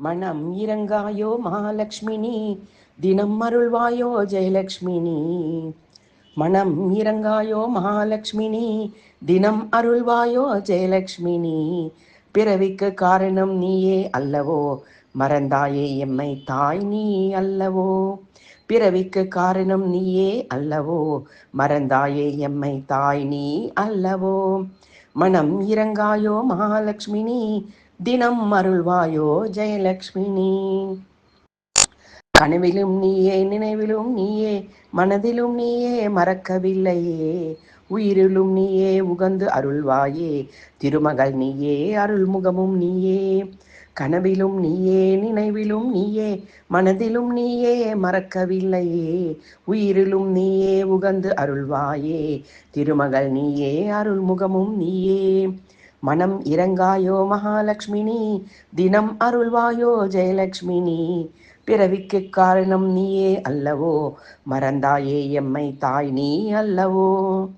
மனம் இறங்காயோ மகாலட்சுமினி, தினம் அருள்வாயோ ஜெயலட்சுமினி. மனம் இறங்காயோ மகாலட்சுமினி, தினம் அருள்வாயோ ஜெயலட்சுமினி. பிறவிக்கு காரணம் நீயே அல்லவோ, மறந்தாயே எம்மை தாய் நீ அல்லவோ. பிறவிக்கு காரணம் நீயே அல்லவோ, மறந்தாயே எம்மை தாய் நீ அல்லவோ. மனம் இறங்காயோ மகாலட்சுமினி, தினம் அருள்வாயோ ஜெயலட்சுமினி. கனவிலும் நீயே, நினைவிலும் நீயே, மனதிலும் நீயே, மறக்கவில்லையே. உயிரிலும் நீயே உகந்து அருள்வாயே, திருமகள் நீயே, அருள்முகமும் நீயே. கனவிலும் நீயே, நினைவிலும் நீயே, மனதிலும் நீயே, மறக்கவில்லையே. உயிரிலும் நீயே உகந்து அருள்வாயே, திருமகள் நீயே, அருள்முகமும் நீயே. மனம் இறங்காயோ மகாலட்சுமினி, தினம் அருள்வாயோ ஜெயலட்சுமினி. பிறவிக்கு காரணம் நீயே அல்லவோ, மறந்தாயே எம்மை தாய் நீ அல்லவோ.